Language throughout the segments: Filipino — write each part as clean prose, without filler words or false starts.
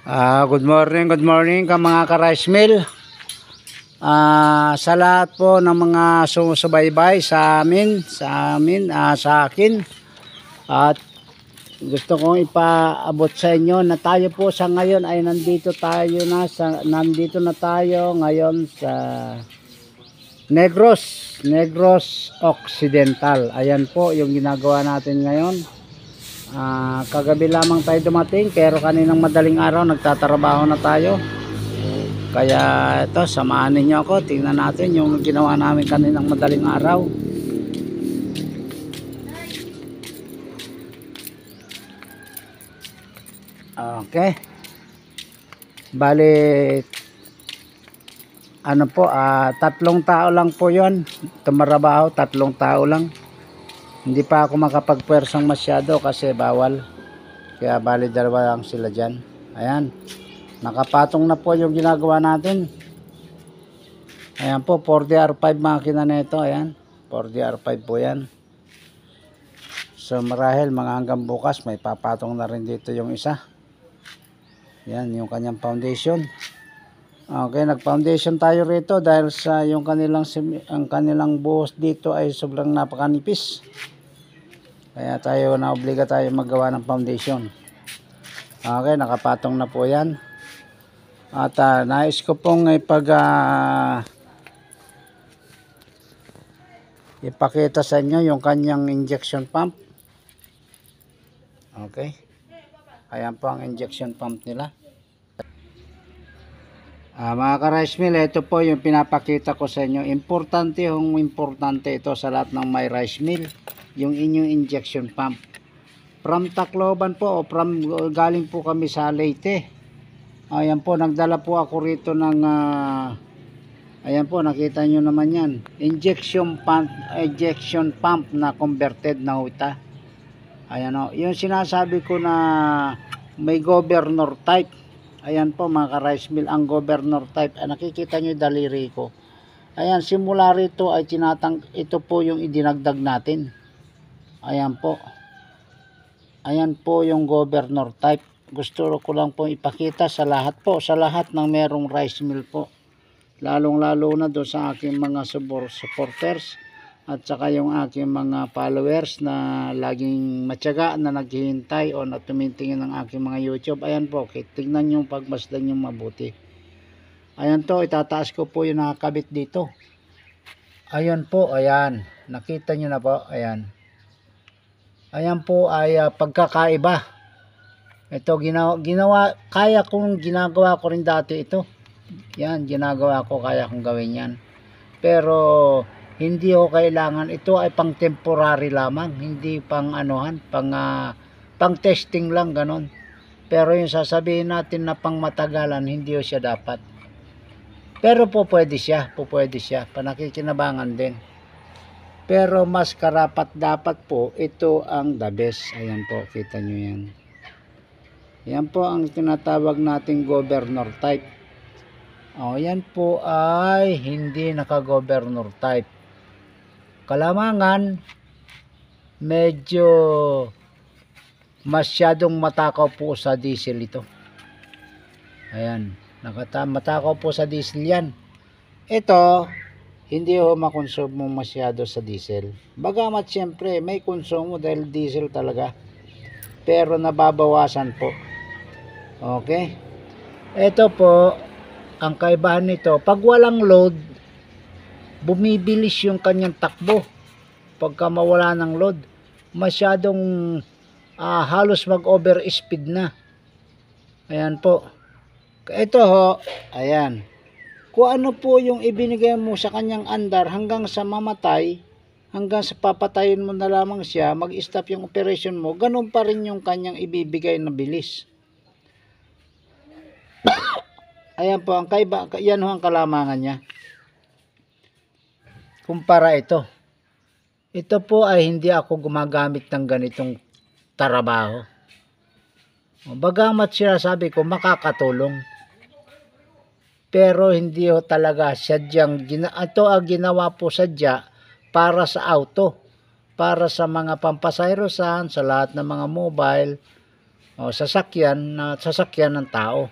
Good morning ka mga ka-rice mill. Sa lahat po ng mga sumusubaybay sa akin. At gusto kong ipaabot sa inyo na tayo po sa ngayon ay nandito na tayo ngayon sa Negros Occidental. Ayan po yung ginagawa natin ngayon. Kagabi lamang tayo dumating, pero kaninang madaling araw nagtatrabaho na tayo. Kaya ito, samahan ninyo ako, tingnan natin yung ginawa namin kaninang madaling araw. Okay, bali ano po, 3 tao lang po yun tumarabaho, 3 tao lang. Hindi pa ako makapagpwersang masyado kasi bawal. Kaya bali 2 lang sila dyan. Ayan. Nakapatong na po yung ginagawa natin. Ayan po, 4DR5 makina na ito. Ayan. 4DR5 po yan. So marahil mga hanggang bukas may papatong na rin dito yung isa. Ayan yung kanyang foundation. Okay, nag-foundation tayo rito dahil sa yung ang kanilang buhos dito ay sobrang napakanipis. Kaya tayo naobliga tayo maggawa ng foundation. Okay, nakapatong na po yan. At nais ko pong ipakita sa inyo yung kanyang injection pump. Okay. Ayan po ang injection pump nila. Mga ka-rice mill, ito po yung pinapakita ko sa inyo. Importante ito sa lahat ng may rice mill, yung inyong injection pump. From Tacloban po, o galing po kami sa Leyte. Ayan po, nagdala po ako rito ng ayan po, nakita nyo naman yan, injection pump na converted na huta. Ayan o, yung sinasabi ko na may governor type. Ayan po mga ka-rice mill, ang governor type. Nakikita nyo yung daliri ko. Ayan, simula rito ay ito po yung idinagdag natin. Ayan po. Ayan po yung governor type. Gusto ko lang po ipakita sa lahat ng merong rice mill po. Lalong lalo na doon sa aking mga supporters at saka yung aking mga followers na laging matyaga na naghihintay o na tumitingin ng aking mga YouTube. Ayan po, tignan nyo, pagmasdan nyo mabuti. Ayan to, itataas ko po yung nakakabit dito. Ayan po, ayan. Nakita nyo na po, ayan. Ayan po ay pagkakaiba. Ito kaya kong ginagawa ko rin dati ito. Yan, ginagawa ko, kaya kong gawin yan. Pero hindi ko kailangan, ito ay pang temporary lamang, hindi pang anuhan, pang testing lang ganon. Pero yung sasabihin natin na pang matagalan, hindi siya dapat. Pero pwede siya, panakikinabangan din. Pero mas karapat dapat po, ito ang the best. Ayan po, kita nyo yan. Yan po ang tinatawag nating governor type. Yan po ay hindi naka-governor type. Kalamangan, medyo masyadong matakaw po sa diesel ito. Ayan, matakaw po sa diesel yan. Ito, hindi ho makonsumo masyado sa diesel. Bagamat siyempre may konsumo dahil diesel talaga. Pero nababawasan po. Okay. Ito po, ang kaibahan nito, pag walang load, bumibilis yung kanyang takbo. Pagka mawala ng load, masyadong halos mag-over speed na. Ayan po. Ito ho, ayan. Kung ano po yung ibinigay mo sa kanyang andar hanggang sa mamatay, hanggang sa papatayin mo na lamang siya, mag-stop yung operation mo, ganun pa rin yung kanyang ibibigay na bilis. Ayan po, yan ho ang kalamangan niya. Kumpara ito. Ito po ay hindi ako gumagamit ng ganitong trabaho. Bagamat sinasabi ko makakatulong. Pero hindi ho talaga sadyang, ito ang ginawa po sadya para sa auto. Para sa mga pampasayrosan, sa lahat ng mga mobile, O sasakyan ng tao.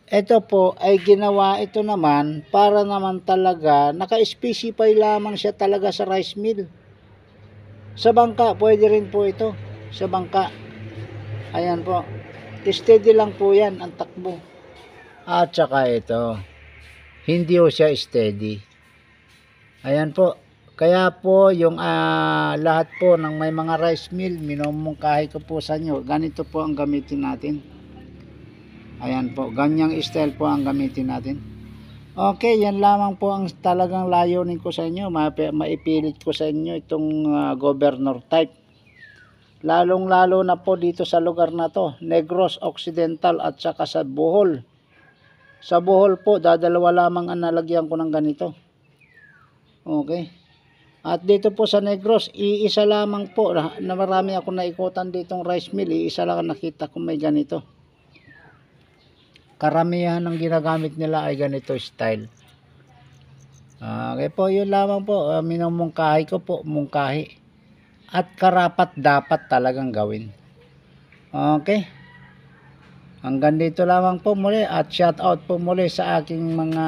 Ito po ay ginawa ito naman para naman talaga naka-specify lamang siya talaga sa rice mill. Sa bangka pwede rin po ito, sa bangka. Ayan po. Steady lang po yan ang takbo. At saka ito, hindi po siya steady. Ayan po. Kaya po yung lahat po ng may mga rice mill, minumungkahi ko po sa inyo, ganito po ang gamitin natin. Ayan po, ganyang style po ang gamitin natin. Okay, yan lamang po ang talagang layunin ko sa inyo. Maipilit ko sa inyo itong governor type. Lalong lalo na po dito sa lugar na to, Negros Occidental at saka sa Bohol. Sa Bohol po, dadalawa lamang ang nalagyan ko ng ganito. Okay. At dito po sa Negros, iisa lamang po na marami ako naikutan ditong rice mill. Iisa lang nakita ko may ganito. Karamihan ng ginagamit nila ay ganito style. Okay po, yun lamang po. Minumungkahi ko po, mungkahi. At karapat dapat talagang gawin. Okay. Hanggang dito lamang po muli at shout out po muli sa aking mga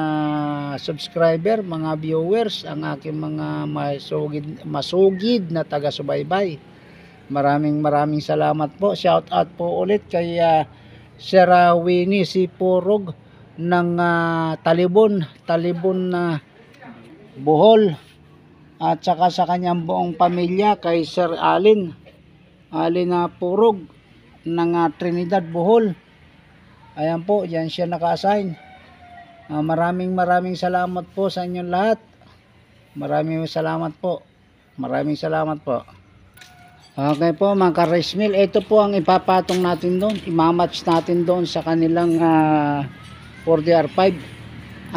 subscriber, mga viewers, ang aking mga masugid na taga-subaybay. Maraming salamat po. Shout out po ulit kay Sir Winnie si Purog ng Talibon na Bohol, at saka sa kanyang buong pamilya kay Sir Alin Purog ng Trinidad Bohol. Ayan po, yan siya naka-assign. Maraming salamat po sa inyong lahat. Maraming salamat po. Okay po mga ka-rice mill, ito po ang ipapatong natin doon, imamatch natin doon sa kanilang 4DR5.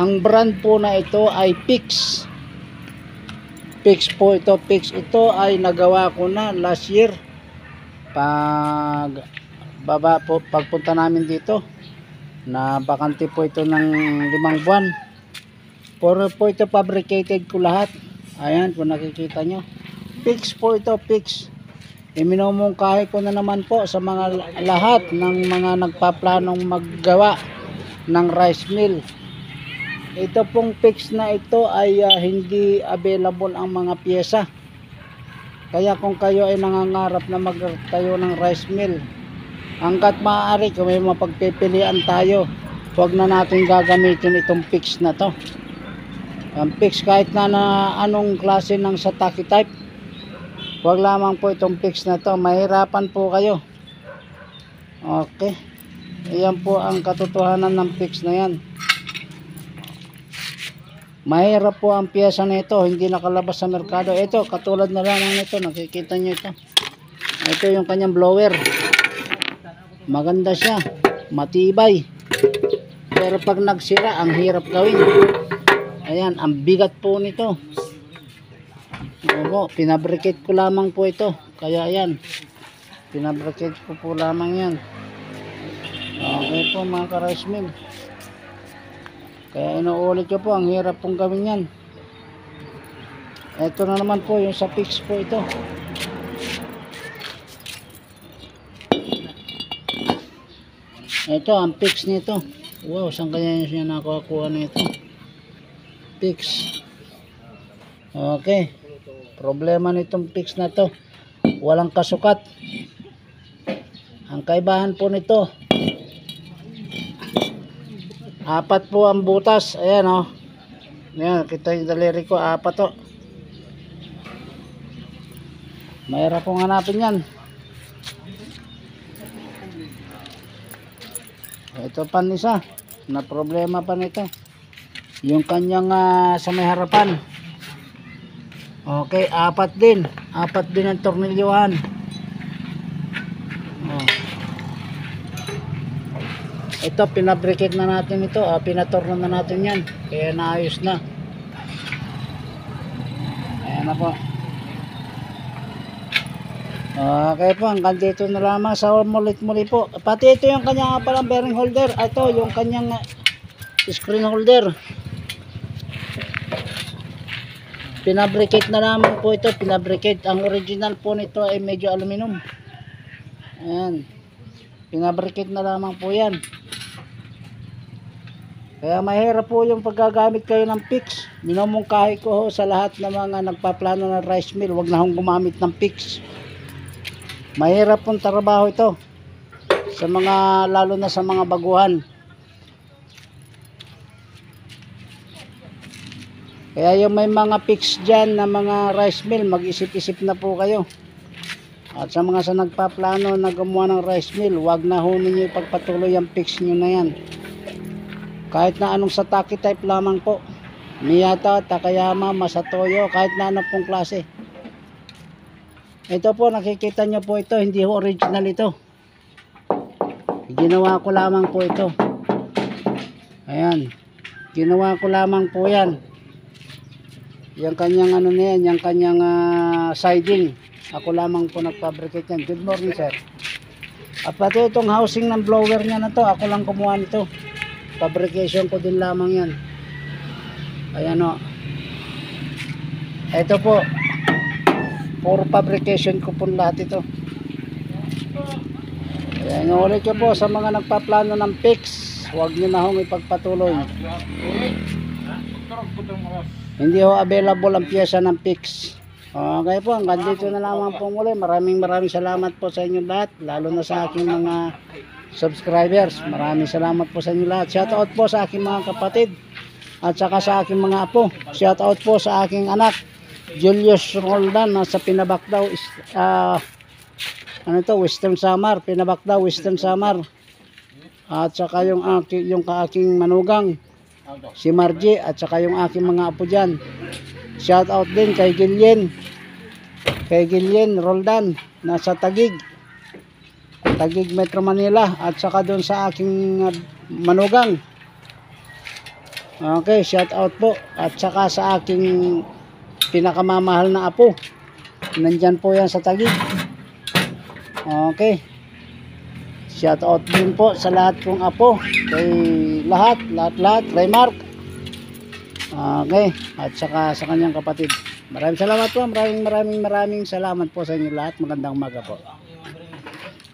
Ang brand po na ito ay Pix. Pix po ito, Pix ito ay nagawa ko na last year. Pagpunta namin dito, na bakante po ito ng 5 buwan. Puro po ito fabricated ko lahat. Ayan, kung nakikita nyo. Pix po ito, Pix. Minumungkahi ko na naman po sa mga lahat ng mga nagpaplanong maggawa ng rice mill. Ito pong Pix na ito ay hindi available ang mga pyesa. Kaya kung kayo ay nangangarap na magtayo ng rice mill, hanggat maaari kung may mapagpipilian tayo, huwag na natin gagamitin itong Pix na to. Ang Pix kahit na anong klase ng Sataki type, huwag lamang po itong Pix na to, mahirapan po kayo. Okay, ayan po ang katotohanan ng Pix na yan. Mahirap po ang pyesa na ito, hindi nakalabas sa merkado. Ito, katulad na lamang nito, nakikita nyo ito. Ito yung kanyang blower. Maganda siya, matibay. Pero pag nagsira, ang hirap gawin. Ayan, ang bigat po nito. Opo, pinabricate ko lamang po ito. Kaya ayan, pinabricate ko po lamang yan. Okay po mga ka-rice mill. Kaya inuulit ko po, ang hirap pong gawin yan. Ito na naman po yung sa Pix po ito. Ito ang Pix nito. Wow, saan kaya siya nakakuha nito? Pix. Okay. Problema nitong Pix na to, walang kasukat. Ang kaibahan po nito, 4 po ang butas. Ayan o. Ayan, kita yung daliri ko, 4 to. Mahirap pong hanapin yan. Ito pa isa na problema pa nito, yung kanyang sa may harapan. Okay, 4 din ang tornilyohan. Ito, pinabricate na natin ito, pinatorno na natin yan, kaya naayos na. Ayan na po. Okay po, hanggang dito na lamang sa muli po. Pati ito yung kanyang palang bearing holder. Ito yung kanyang screen holder. Pinabricate na lamang po ito, pinabricate. Ang original po nito ay medyo aluminum. Ayan. Pinabrikit na lamang po yan. Kaya mahirap po yung paggagamit kayo ng PIX. Minumungkahi ko ho sa lahat ng mga nagpaplano ng rice mill, wag na hong gumamit ng PIX. Mahirap pong trabaho ito sa mga, lalo na sa mga baguhan. Kaya yung may mga PIX dyan na mga rice mill, mag-isip-isip na po kayo. At sa mga sa nagpaplano na gumawa ng rice mill, wag na ho ninyo ipagpatuloy ang PIX nyo na yan. Kahit na anong Sataki type lamang po, Miyata, Takayama, Masatoyo, kahit na anong pong klase. Ito po, nakikita nyo po ito, hindi ho original ito. Ginawa ko lamang po ito. Ayan, ginawa ko lamang po yan. Yung kanyang ano na yan, yung kanyang siding, ako lamang po nagfabricate yan. Good morning, sir. At pati itong housing ng blower niya na to, ako lang kumuha nito. Fabrication ko din lamang yan. Ayan o. Ito po, puro fabrication ko po lahat ito. Ayan, ulit ko po sa mga nagpaplano ng PIX, huwag nyo na hong ipagpatuloy. Hindi ho available ang pyesa ng PIX. Okay po, hanggang dito na lamang po muli. Maraming salamat po sa inyo lahat, lalo na sa aking mga subscribers. Maraming salamat po sa inyo lahat. Shout out po sa aking mga kapatid at saka sa aking mga apo. Shout out po sa aking anak Julius Roldan, nasa Pinabacdaw, Western Samar, Pinabacdaw, Western Samar. At saka yung aking manugang si Margie, at saka yung aking mga apo dyan. Shout out din kay Gillian Roldan, nasa Taguig Metro Manila, at saka doon sa aking manugang. Okay, shout out po. At saka sa aking pinakamamahal na apo, nandyan po yan sa Taguig. Okay, shout out din po sa lahat kong apo, kay lahat, kay Mark. Okay, at saka sa kanyang kapatid. Maraming salamat po. Maraming salamat po sa inyo lahat. Magandang umaga po.